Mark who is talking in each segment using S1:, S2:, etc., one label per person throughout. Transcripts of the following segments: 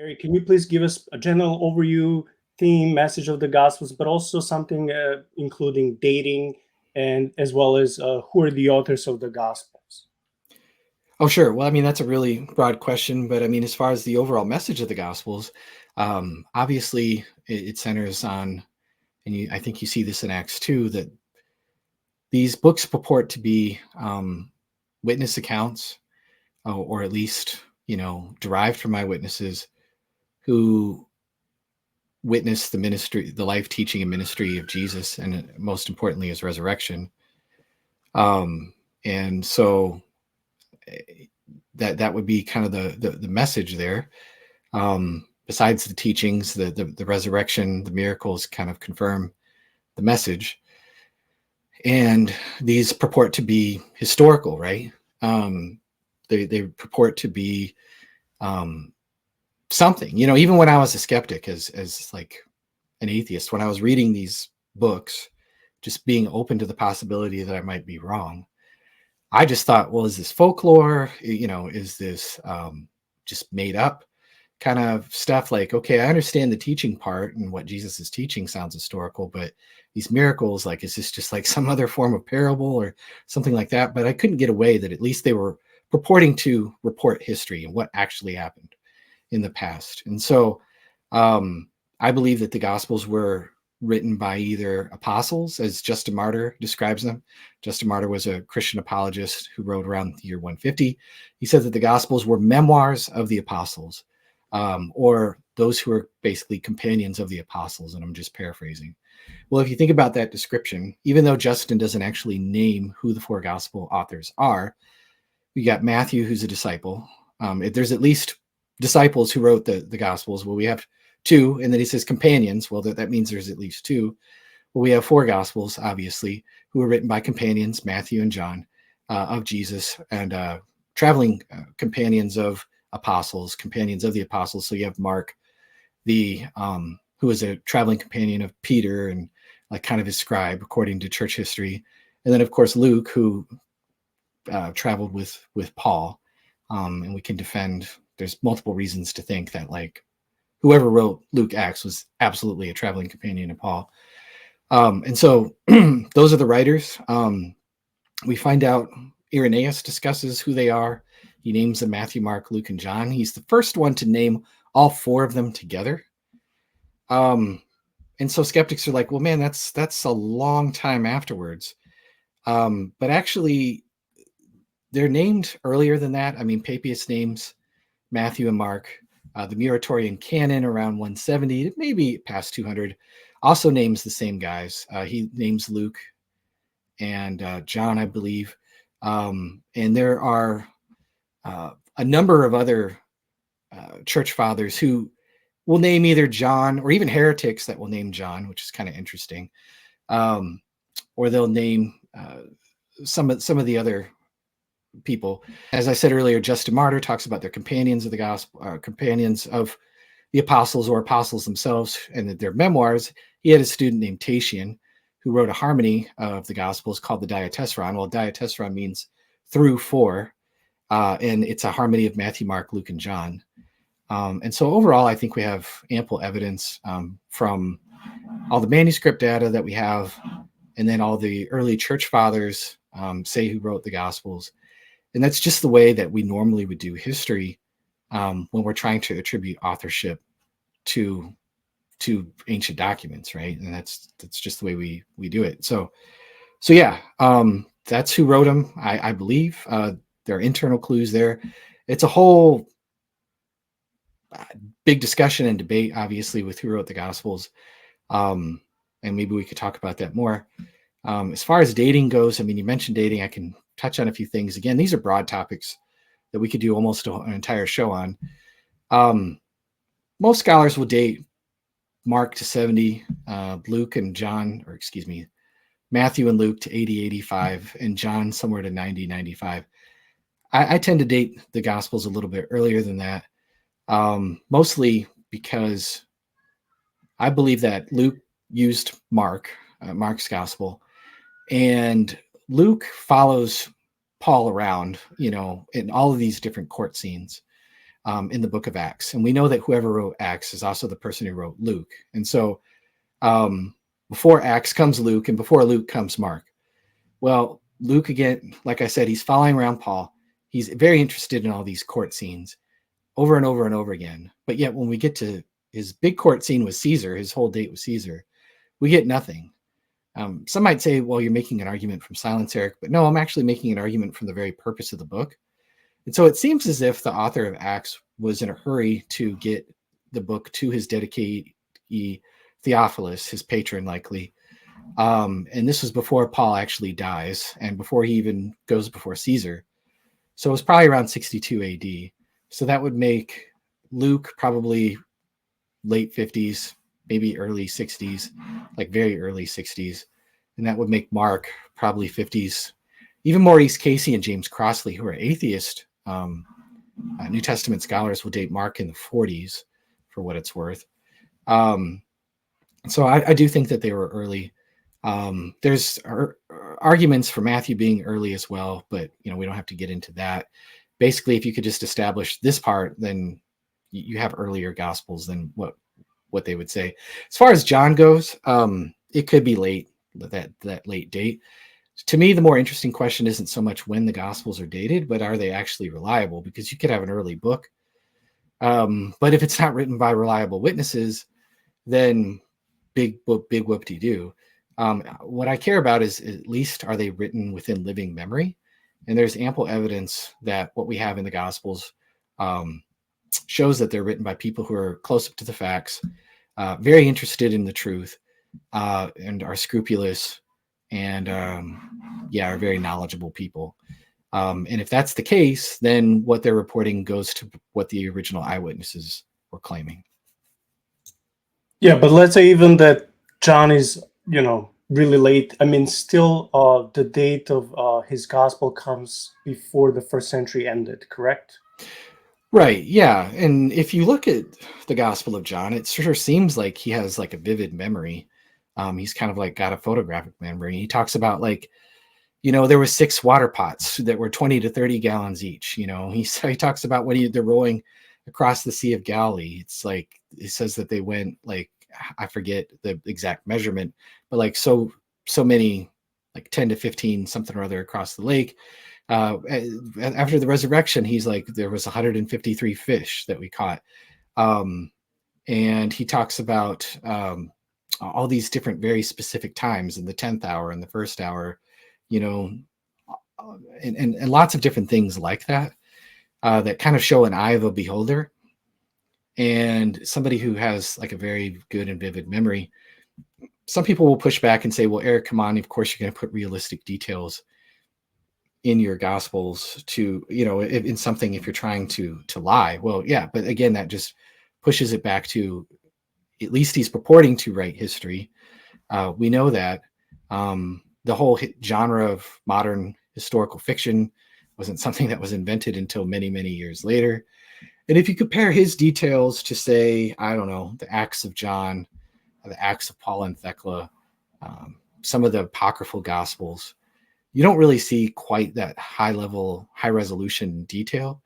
S1: Gary, can you please give us a general overview, theme, message of the Gospels, but also something including dating and as well as who are the authors of the Gospels?
S2: Oh, sure. Well, I mean, that's a really broad question, but I mean, as far as the overall message of the Gospels, obviously it centers on, and I think you see this in Acts 2, that these books purport to be witness accounts, or at least, derived from eyewitnesses who witnessed the ministry, the life, teaching, and ministry of Jesus, and most importantly, his resurrection. And so that would be kind of the message there. Besides the teachings, the resurrection, the miracles kind of confirm the message. And these purport to be historical, right? They purport to be something. Even when I was a skeptic, as like an atheist, when I was reading these books, just being open to the possibility that I might be wrong, I just thought, well, is this folklore? Is this just made up kind of stuff? Like, okay, I understand the teaching part and what Jesus is teaching sounds historical, but these miracles, like, is this just like some other form of parable or something like that? But I couldn't get away that at least they were purporting to report history and what actually happened in the past. And so I believe that the Gospels were written by either apostles, as Justin Martyr describes them. Justin Martyr was a Christian apologist who wrote around the year 150. He said that the Gospels were memoirs of the apostles, or those who are basically companions of the apostles, and I'm just paraphrasing. Well, if you think about that description, even though Justin doesn't actually name who the four gospel authors are, we got Matthew, who's a disciple. There's at least disciples who wrote the Gospels. Well, we have two, and then he says companions. Well, that means there's at least two. Well, we have four Gospels, obviously, who were written by companions, Matthew and John, of Jesus, and traveling companions of apostles, companions of the apostles. So you have Mark, who was a traveling companion of Peter and like kind of his scribe, according to church history. And then, of course, Luke, who traveled with Paul. And we can defend, there's multiple reasons to think that like whoever wrote Luke Acts was absolutely a traveling companion of Paul. And so those are the writers. We find out Irenaeus discusses who they are. He names them Matthew, Mark, Luke, and John. He's the first one to name all four of them together. And so skeptics are like, well, man, that's a long time afterwards. But actually, they're named earlier than that. I mean, Papias names Matthew and Mark. The Muratorian canon around 170, maybe past 200, also names the same guys. He names Luke and John, I believe. And there are a number of other church fathers who will name either John, or even heretics that will name John, which is kind of interesting. Or they'll name some of the other people. As I said earlier, Justin Martyr talks about their companions of the gospel, companions of the apostles, or apostles themselves, and their memoirs. He had a student named Tatian who wrote a harmony of the Gospels called the Diatessaron. Well, Diatessaron means through four, and it's a harmony of Matthew, Mark, Luke, and John. And so overall, I think we have ample evidence from all the manuscript data that we have, and then all the early church fathers say who wrote the Gospels. And that's just the way that we normally would do history when we're trying to attribute authorship to ancient documents, right? And that's just the way we do it. So yeah, that's who wrote them. I believe there are internal clues there. It's a whole big discussion and debate, obviously, with who wrote the Gospels. And maybe we could talk about that more. As far as dating goes, I mean, you mentioned dating. I can touch on a few things. Again, these are broad topics that we could do almost an entire show on. Most scholars will date Mark to 70, Luke and John, or excuse me, Matthew and Luke to 80, 85, and John somewhere to 90, 95. I tend to date the Gospels a little bit earlier than that, mostly because I believe that Luke used Mark's Gospel, and Luke follows Paul around, in all of these different court scenes. in the book of Acts. And we know that whoever wrote Acts is also the person who wrote Luke. And so um, before Acts comes Luke, and before Luke comes Mark. Well, Luke, again, like I said, he's following around Paul. He's very interested in all these court scenes over and over and over again. But yet, when we get to his big court scene with Caesar, his whole date with Caesar, we get nothing. Some might say, well, you're making an argument from silence, Eric. But no, I'm actually making an argument from the very purpose of the book. And so it seems as if the author of Acts was in a hurry to get the book to his dedicatee, Theophilus, his patron, likely. And this was before Paul actually dies and before he even goes before Caesar. So it was probably around 62 AD. So that would make Luke probably late 50s, maybe early 60s, like very early 60s. And that would make Mark probably 50s. Even Maurice Casey and James Crossley, who are atheist New Testament scholars, will date Mark in the 40s for what it's worth. So I do think that they were early. There's arguments for Matthew being early as well, but we don't have to get into that. Basically, if you could just establish this part, then you have earlier gospels than what they would say. As far as John goes, it could be late, that late date. To me, the more interesting question isn't so much when the gospels are dated, but are they actually reliable? Because you could have an early book, but if it's not written by reliable witnesses, then big whoop-de-doo. What I care about is, at least, are they written within living memory? And there's ample evidence that what we have in the Gospels shows that they're written by people who are close up to the facts, very interested in the truth, and are scrupulous, and are very knowledgeable people. And if that's the case, then what they're reporting goes to what the original eyewitnesses were claiming.
S1: Yeah, but let's say even that John is, really late. I mean, still, the date of his gospel comes before the first century ended, correct?
S2: Right. Yeah. And if you look at the Gospel of John, it sure seems like he has like a vivid memory. He's kind of like got a photographic memory. He talks about like, there were 6 water pots that were 20 to 30 gallons each. He talks about when they're rowing across the Sea of Galilee. It's like, it says that they went like, I forget the exact measurement, but like so many, like 10 to 15 something or other across the lake. After the resurrection, he's like, there was 153 fish that we caught. And he talks about all these different very specific times in the 10th hour and the first hour, and lots of different things like that, that kind of show an eye of a beholder and somebody who has like a very good and vivid memory. Some people will push back and say, well, Eric, come on, of course you're going to put realistic details in your gospels to, in something, if you're trying to lie. Well, yeah, but again, that just pushes it back to, at least he's purporting to write history. We know that the whole genre of modern historical fiction wasn't something that was invented until many, many years later. And if you compare his details to, say, I don't know, the Acts of John, the Acts of Paul and Thecla, some of the apocryphal gospels, you don't really see quite that high level, high resolution detail.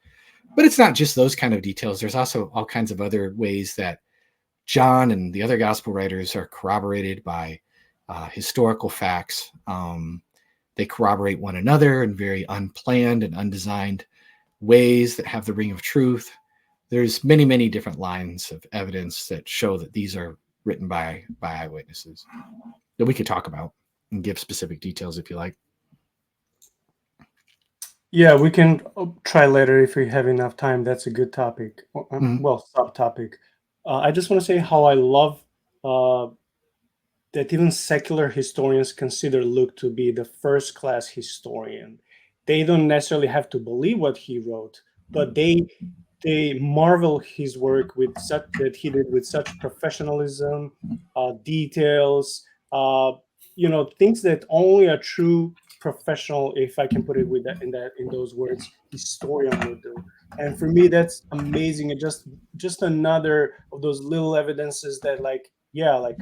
S2: But it's not just those kind of details. There's also all kinds of other ways that John and the other gospel writers are corroborated by historical facts. They corroborate one another in very unplanned and undesigned ways that have the ring of truth. There's many, many different lines of evidence that show that these are written by eyewitnesses that we could talk about and give specific details if you like.
S1: Yeah, we can try later if we have enough time. That's a good topic.
S2: Mhm.
S1: Well, subtopic. I just want to say how I love uh, that even secular historians consider Luke to be the first class historian. They don't necessarily have to believe what he wrote, but they marvel his work with such that he did with such professionalism, details, things that only a true professional, if I can put it with that in those words, historian would do. And for me, that's amazing. And just another of those little evidences that, like, yeah, like,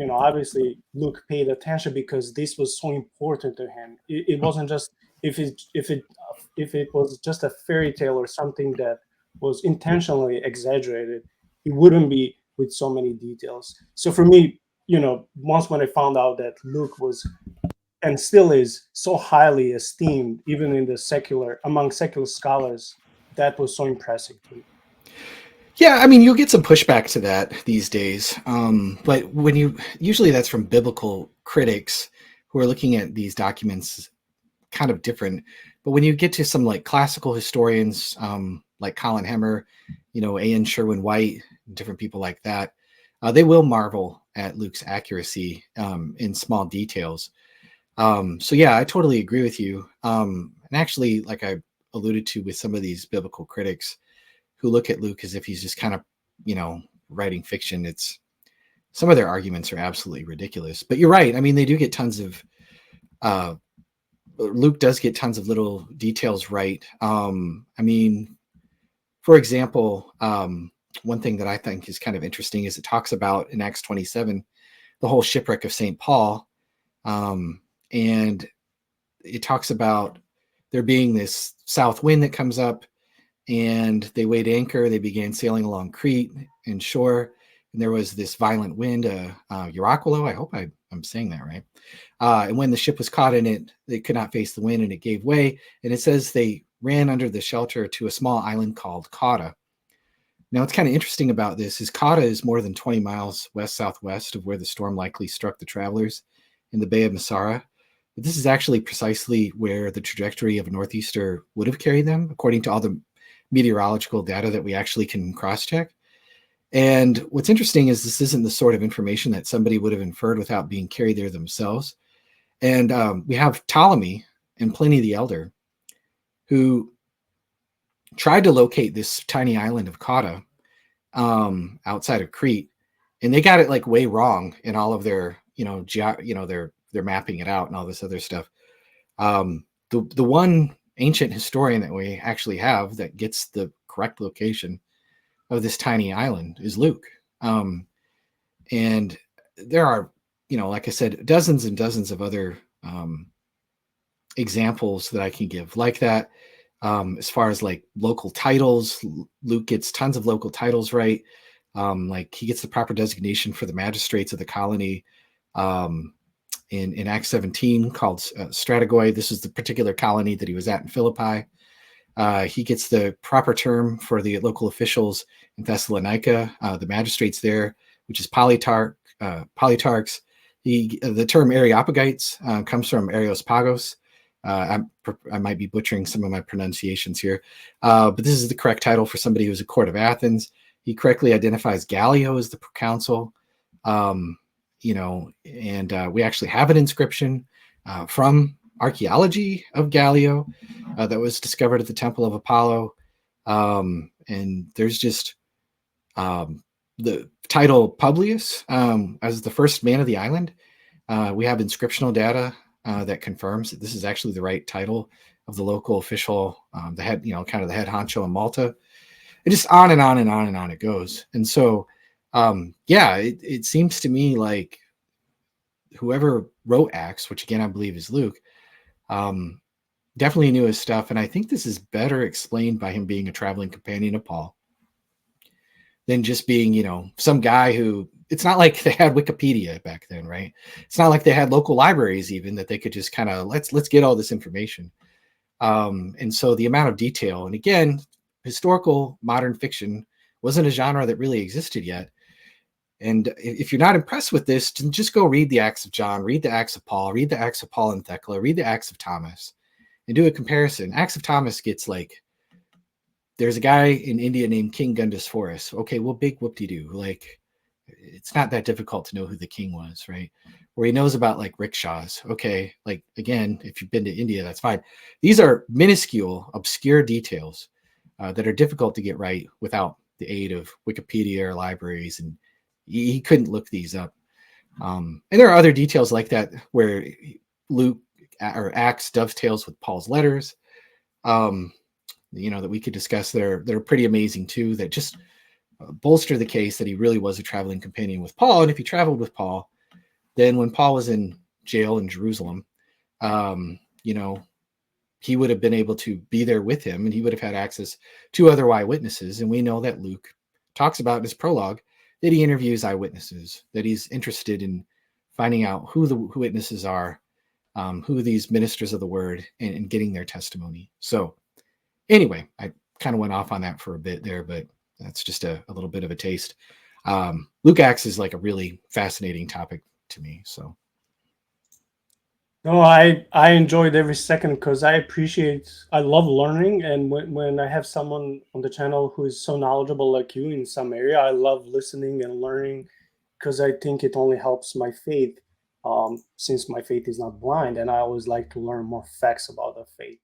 S1: obviously Luke paid attention because this was so important to him. It wasn't just if it was just a fairy tale or something that was intentionally exaggerated, it wouldn't be with so many details. So for me, once when I found out that Luke was and still is so highly esteemed, even in the among secular scholars, that was so impressive to me.
S2: Yeah, I mean, you'll get some pushback to that these days. But when you usually that's from biblical critics who are looking at these documents kind of different. But when you get to some like classical historians, like Colin Hemmer, A.N. Sherwin White, different people like that, they will marvel at Luke's accuracy in small details. So yeah, I totally agree with you. And actually, like I alluded to with some of these biblical critics who look at Luke as if he's just kind of, writing fiction. It's some of their arguments are absolutely ridiculous. But you're right. I mean, they do get tons of uh, Luke does get tons of little details right. I mean, for example, one thing that I think is kind of interesting is it talks about in Acts 27 the whole shipwreck of St. Paul, um, and it talks about there being this south wind that comes up, and they weighed anchor. They began sailing along Crete and shore, and there was this violent wind, Euraculo. I hope I'm saying that right. And when the ship was caught in it, they could not face the wind and it gave way. And it says they ran under the shelter to a small island called Cauda. Now, what's kind of interesting about this is Cauda is more than 20 miles west southwest of where the storm likely struck the travelers in the Bay of Massara. But this is actually precisely where the trajectory of a northeaster would have carried them, according to all the meteorological data that we actually can cross check. And what's interesting is this isn't the sort of information that somebody would have inferred without being carried there themselves. And we have Ptolemy and Pliny the Elder, who tried to locate this tiny island of Cauda outside of Crete, and they got it like way wrong in all of their, they're mapping it out and all this other stuff. The one ancient historian that we actually have that gets the correct location of this tiny island is Luke. And there are, like I said, dozens and dozens of other examples that I can give like that. As far as like local titles, Luke gets tons of local titles right. Like he gets the proper designation for the magistrates of the colony in Acts 17 called Strategoi. This is the particular colony that he was at in Philippi. He gets the proper term for the local officials in Thessalonica, the magistrates there, which is polytarchs. The term Areopagites comes from Areospagos. I might be butchering some of my pronunciations here, but this is the correct title for somebody who's a court of Athens. He correctly identifies Gallio as the proconsul, and we actually have an inscription from archaeology of Gallio that was discovered at the Temple of Apollo. And there's just the title Publius as the first man of the island. We have inscriptional data that confirms that this is actually the right title of the local official, the head, kind of the head honcho in Malta. And just on and on and on and on it goes. And so, it seems to me like whoever wrote Acts, which again I believe is Luke, definitely knew his stuff. And I think this is better explained by him being a traveling companion of Paul than just being, some guy who, it's not like they had Wikipedia back then, right? It's not like they had local libraries even that they could just kind of, let's get all this information. And so the amount of detail, and again, historical modern fiction wasn't a genre that really existed yet. And if you're not impressed with this, just go read the Acts of John, read the Acts of Paul, read the Acts of Paul and Thecla, read the Acts of Thomas, and do a comparison. Acts of Thomas gets like, there's a guy in India named King Gundusphorus. Okay, well, big whoop-de-doo. Like, it's not that difficult to know who the king was, right? Or he knows about like rickshaws. Okay, like again, if you've been to India, that's fine. These are minuscule, obscure details that are difficult to get right without the aid of Wikipedia or libraries, and he couldn't look these up. And there are other details like that where Luke or Acts dovetails with Paul's letters, that we could discuss. They're pretty amazing too. That just bolster the case that he really was a traveling companion with Paul. And if he traveled with Paul, then when Paul was in jail in Jerusalem, he would have been able to be there with him, and he would have had access to other eyewitnesses. And we know that Luke talks about in his prologue that he interviews eyewitnesses, that he's interested in finding out who the witnesses are, who these ministers of the word, and getting their testimony. So anyway, I kind of went off on that for a bit there, but that's just a little bit of a taste. Luke Acts is like a really fascinating topic to me. So
S1: No, I enjoyed every second because I love learning, and when I have someone on the channel who is so knowledgeable like you in some area, I love listening and learning because I think it only helps my faith, since my faith is not blind, and I always like to learn more facts about the faith.